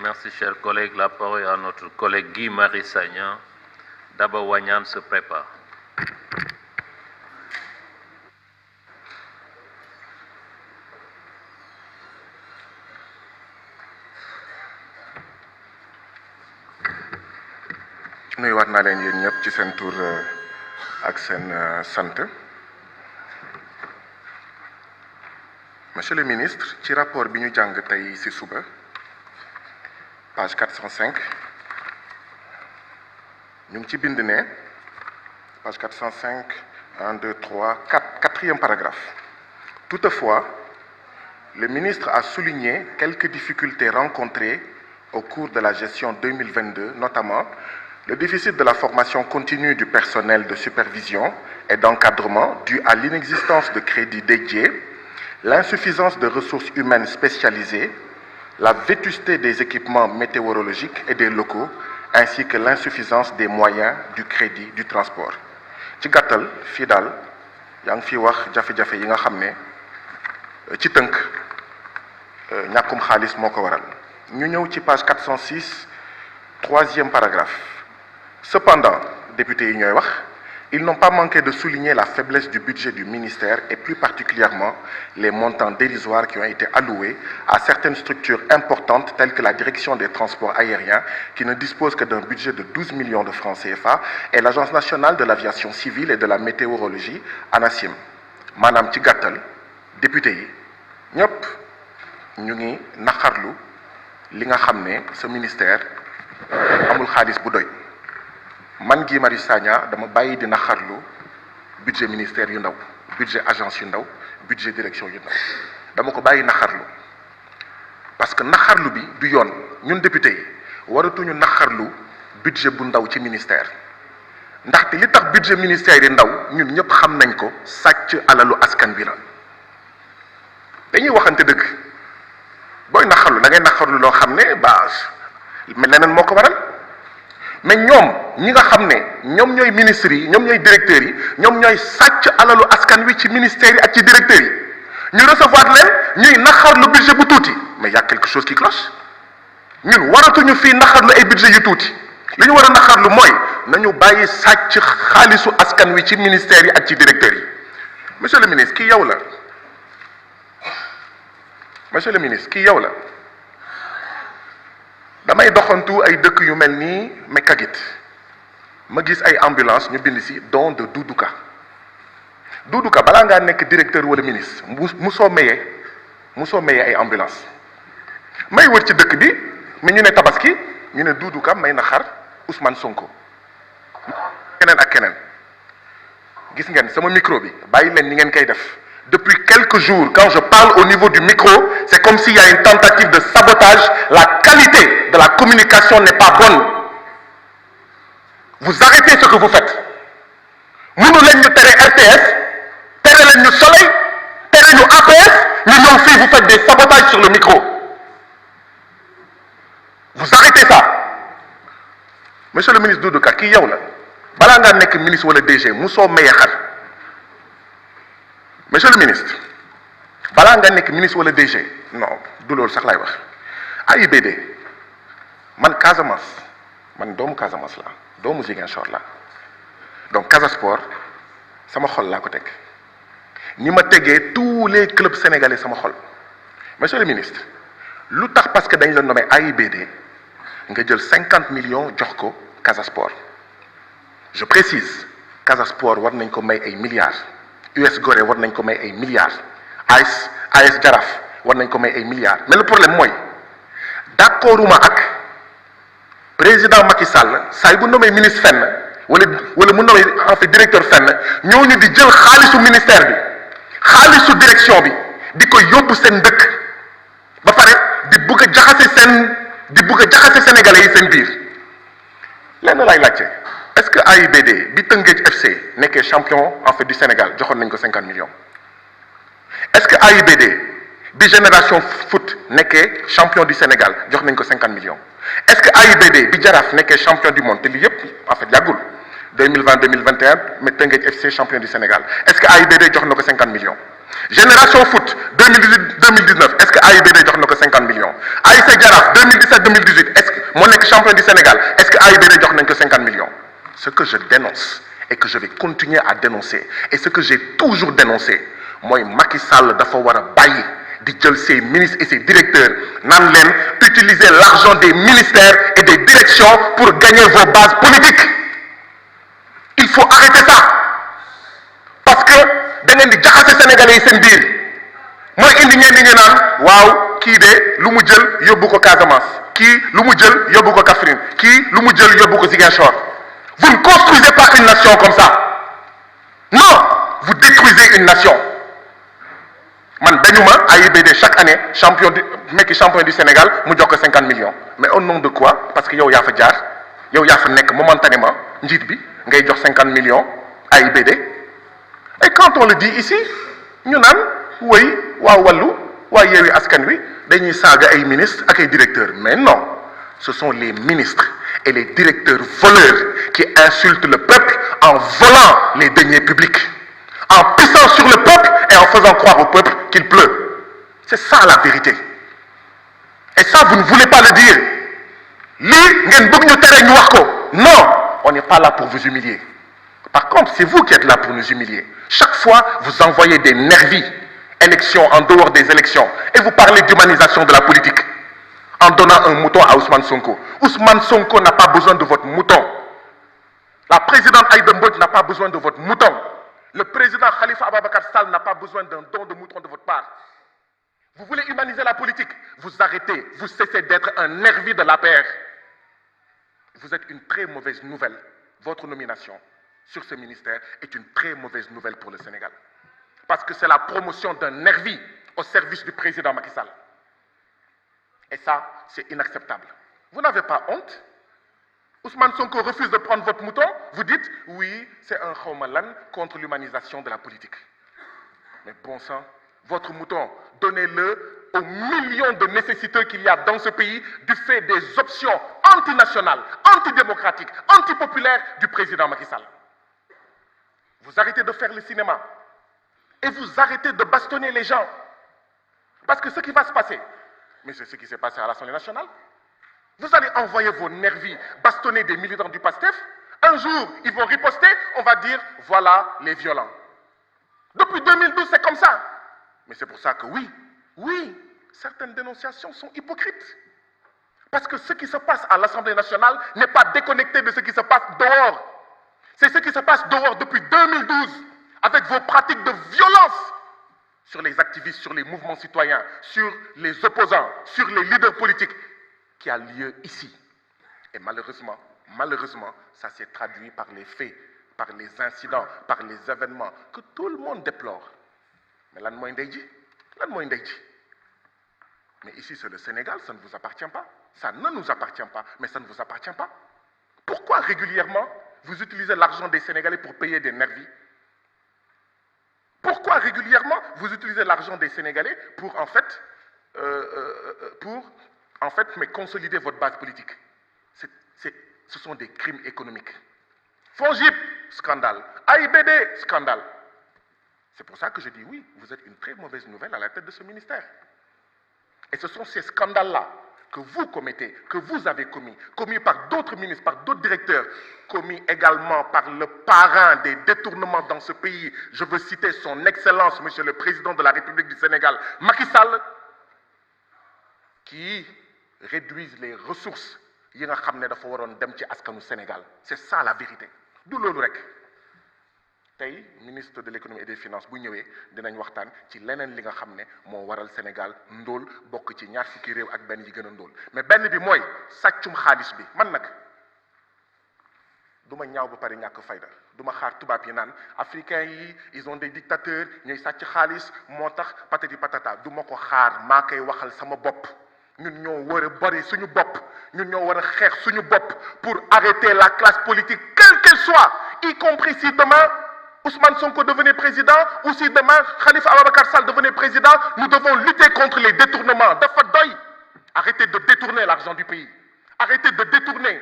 Merci, chers collègues. La parole est à notre collègue Guy Marius Sagna. Daba Wagnan se prépare. nuyuwaat naa leen yéen ñëpp ci seen tur ak seen sant. Monsieur le ministre, ci rapport bi ñu jàng tey ci suba page 405 ñu ngi ci bind ne page 405 1 2 3 4 quatrième paragraphe. Toutefois, le ministre a souligné quelques difficultés rencontrées au cours de la gestion 2022, notamment le déficit de la formation continue du personnel de supervision et d'encadrement dû à l'inexistence de crédits dédiés, l'insuffisance de ressources humaines spécialisées, la vétusté des équipements météorologiques et des locaux, ainsi que l'insuffisance des moyens du crédit du transport. ci gàttal fii daal yaa ngi fi wax jafe-jafe yi nga xam ne ci tënk ñàkkum xaalis moo ko waral. ñu ñëw ci page 406 troisième paragraphe. Cependant, députés yi ñooy wax, ils n'ont pas manqué de souligner la faiblesse du budget du ministère et plus particulièrement les montants dérisoires qui ont été alloués à certaines structures importantes telles que la direction des transports aériens qui ne dispose que d'un budget de 12 millions de francs CFA et l'Agence nationale de l'aviation civile et de la météorologie ANACIM. maanaam ci gàttal député yi ñëpp ñu ngi naqarlu li nga xam ne ce ministère amul xaalis bu doy. man Guy Marius Sagna dama bàyyi di naqarlu budget ministère yu ndaw budget agence yu ndaw budget direction yu ndaw dama ko bàyyi naqarlu parce que naqarlu bi du yoon. ñun député yi waratuñu naqarlu budget bu ndaw ci ministère ndaxte li tax budget ministère yi ndaw ñun ñëpp xam nañ ko sàcc alalu askan bi la. dañuy waxante dëgg booy naqarlu da ngay naqarlu loo xam ne mais leneen moo ko waral. mais ñoom ñi nga xam ne ñoom ñooy ministres yi ñoom ñooy directeurs yi ñoom ñooy sàcc alalu askan wi ci ministères yi ak ci directeurs yi ñu recevoir leen ñuy naxarlu budget bu tuuti mais y a quelque chose qui cloche. ñun waratuñu fii naxarlu ay budget yu tuuti li ñu war a naxarlu mooy nañu bàyyi sàcc xaalisu askan wi ci ministères yi ak ci directeurs yi. monsieur le ministre kii yow la monsieur le ministre kii yow la. damay doxantu ay dëkk yu mel nii Mekagit ma gis ay ambulance ñu bind ci don de Doudou Ka balaa ngaa nekk directeur wala ministre musoo mayee ay ambulance may wër ci dëkk bi mais ñu ne tabaski ñu ne Doudou Ka may na xar Ousmane Sonko keneen ak keneen gis ngeen sama micro bi bàyyi leen ni ngeen koy def. Depuis quelques jours, quand je parle au niveau du micro, c'est comme s'il y a une tentative de sabotage. La qualité de la communication n'est pas bonne. Vous arrêtez ce que vous faites. Nous leen ñu tere RTS, tere leen ñu Soleil, tere ñu APS, ñu ñëw fii vous faites des sabotages sur le micro. Vous arrêtez ça. Monsieur le ministre Doudou Ka kii yow la balaa ngaa nekk ministre wala DG musoo mayee xar. Monsieur le ministre balaa nga nekk ministre wala DG non du loolu sax laay wax AIBD man Casamance man doomu Casamance la doomu Ziguinchor la donc Casa Sport sama xol laa ko teg ni ma tegee tous les clubs sénégalais sama xol. Monsieur le ministre lu tax parce que dañ la nommé AIBD nga jël 50 millions jox ko Casa Sport. Je précise Casa Sport war nañ ko may ay milliards. US Gorée war nañ ko may ay milliards AS Jaraaf war nañ ko may ay milliards mais le problème mooy d'accorduma ak président Macky Sall saa bu nommé ministre fenn wala mu nommé en fait directeur fenn ñooñu di jël xaalisu ministère bi xaalisu direction bi di ko yóbbu seen dëkk ba pare di bëgg a jaxase sénégalais yi seen biir. lenn laay laajte est-ce que AIBD bi Teungueth FC nekkee champion en fait du Sénégal joxoon nañ ko 50 millions est-ce que AIBD bi Génération Foot nekkee champion du Sénégal jox nañ ko 50 millions est-ce que AIBD bi Jaraaf nekkee champion du monde te lii yëpp en fait yàggul 2020 2021 mais Teungueth FC champion du Sénégal est-ce que AIBD jox na ko 50 millions. Génération Foot 2018 2019 est-ce que AIBD jox na ko 50 millions ASC Jaraaf 2017 2018 moo nekk champion du Sénégal est-ce que AIBD jox nañ ko 50 millions. Ce que je dénonce et que je vais continuer à dénoncer et ce que j'ai toujours dénoncé mooy Macky Sall dafa war a bàyyi di jël ses ministres et ses directeurs naan leen utiliser l'argent des ministères et des directions pour gagner vos bases politiques. Il faut arrêter ça parce que da ngeen di jaxase Sénégalais yi seen biir mooy indi ñenn ñi naan waaw kii de lu mu jël yóbbu ko Casamance kii lu mu jël yóbbu ko Kaffrine kii lu mu jël yóbbu ko Ziguinchor. Vous ne construisez pas une nation comme ça. Non, vous détruisez une nation. Man dañuma AIBD chaque année champion du Sénégal mu jox ko 50 millions. Mais au nom de quoi? Parce que yow yaa fa jaar yow yaa fa nekk momentanément njiit bi ngay jox 50 millions AIBD. Et quand on le dit ici ñu naan woy waa Wallu waa Yewwi Askan Wi dañuy saaga ay ministres ak ay directeurs. Mais non, ce sont les ministres et les directeurs voleurs qui insultent le peuple en volant les deniers publics, en pissant sur le peuple et en faisant croire au peuple qu'il pleut. C'est ça la vérité. Et ça, vous ne voulez pas le dire. Lii ngeen bëgg ñu tere ñu wax ko. Non, on n'est pas là pour vous humilier. Par contre, c'est vous qui êtes là pour nous humilier. Chaque fois, vous envoyez des nervis, élections en dehors des élections, et vous parlez d'humanisation de la politique. En donnant un mouton à Ousmane Sonko. Ousmane Sonko n'a pas besoin de votre mouton. La présidente Aïda Mbodj n'a pas besoin de votre mouton. Le président Khalifa Ababacar Sall n'a pas besoin d'un don de mouton de votre part. Vous voulez humaniser la politique? Vous arrêtez, vous cessez d'être un nervi de l'APR. Vous êtes une très mauvaise nouvelle. Votre nomination sur ce ministère est une très mauvaise nouvelle pour le Sénégal. Parce que c'est la promotion d'un nervi au service du président Macky Sall. Et ça, c'est inacceptable. Vous n'avez pas honte? Ousmane Sonko refuse de prendre votre mouton. Vous dites, oui, c'est un khawmalan contre l'humanisation de la politique. Mais bon sang, votre mouton, donnez-le aux millions de nécessiteux qu'il y a dans ce pays du fait des options antinationales, antidémocratiques, antipopulaires du président Macky Sall. Vous arrêtez de faire le cinéma et vous arrêtez de bastonner les gens. Parce que ce qui va se passer, mais c'est ce qui s'est passé à l'Assemblée nationale. Vous allez envoyer vos nervis bastonner des militants du PASTEF. Un jour, ils vont riposter, on va dire, voilà les violents. Depuis 2012, c'est comme ça. Mais c'est pour ça que oui, certaines dénonciations sont hypocrites. Parce que ce qui se passe à l'Assemblée nationale n'est pas déconnecté de ce qui se passe dehors. C'est ce qui se passe dehors depuis 2012, avec vos pratiques de violence sur les activistes, sur les mouvements citoyens, sur les opposants, sur les leaders politiques, qui a lieu ici. Et malheureusement, ça s'est traduit par les faits, par les incidents, par les événements que tout le monde déplore. Mais lan mooy ndey ji? Mais ici, c'est le Sénégal, ça ne vous appartient pas. Ça ne nous appartient pas, mais ça ne vous appartient pas. Pourquoi régulièrement vous utilisez l'argent des Sénégalais pour payer des nervis? Pourquoi régulièrement vous utilisez l'argent des Sénégalais pour en fait consolider votre base politique? Ce sont des crimes économiques. FONGIP, scandale. AIBD, scandale. C'est pour ça que je dis oui, vous êtes une très mauvaise nouvelle à la tête de ce ministère. Et ce sont ces scandales-là que vous commettez, que vous avez commis par d'autres ministres, par d'autres directeurs, commis également par le parrain des détournements dans ce pays. Je veux citer son Excellence, Monsieur le Président de la République du Sénégal, Macky Sall, qui réduisent les ressources yi nga xam ne dafa waroon dem ci askanu Sénégal. C'est ça la vérité. Du loolu rek. Tey ministre de l'économie et des finances bu ñëwee dinañ waxtaan ci leneen li nga xam ne moo waral Sénégal ndóol bokk ci ñaar fukki réew ak benn yi gën a ndóol mais benn bi mooy sàccum xaalis bi man nag du ma ñaaw ba pare ñàkk fayda du ma xaar tubaab yi naan africains yi ils ont des dictateurs ñooy sàcc xaalis moo tax patati patata du ma ko xaar maa koy waxal sama bopp ñun ñoo war a bari suñu bopp ñun ñoo war a xeex suñu bopp pour arrêter la classe politique quelle qu'elle soit y compris si demain Ousmane Sonko devenait président ou si demain Khalifa Ababacar Sall devenait président, nous devons lutter contre les détournements. Dafa doy. Arrêtez de détourner l'argent du pays. Arrêtez de détourner.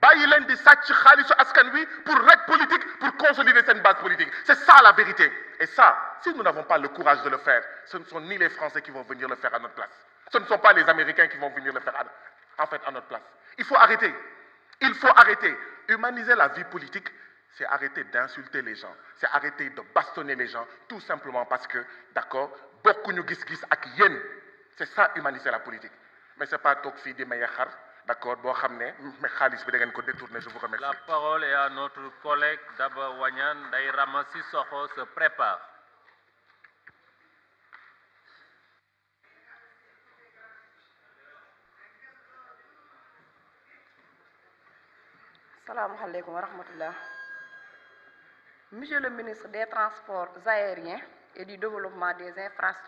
Bàyyi leen di sàcc xaalisu askan wi pour rek politique, pour consolider cette base politique. C'est ça la vérité. Et ça, si nous n'avons pas le courage de le faire, ce ne sont ni les Français qui vont venir le faire à notre place. Ce ne sont pas les Américains qui vont venir le faire à notre place. Il faut arrêter. Il faut arrêter. Humaniser la vie politique, c'est arrêter d'insulter les gens. C'est arrêter de bastonner les gens, tout simplement parce que, d'accord, beaucoup nous gis ak yen. C'est ça, humaniser la politique. Mais c'est pas toog fii di may xar, d'accord, boo xam ne mais xaalis bi da ngeen ko détourner, je vous remercie. La parole est à notre collègue Daba Wanyan. Ndeye Rama Sissoko se prépare. Salam alaikum wa rahmatullah. Monsieur le ministre des Transports aériens et du Développement des Infrastructures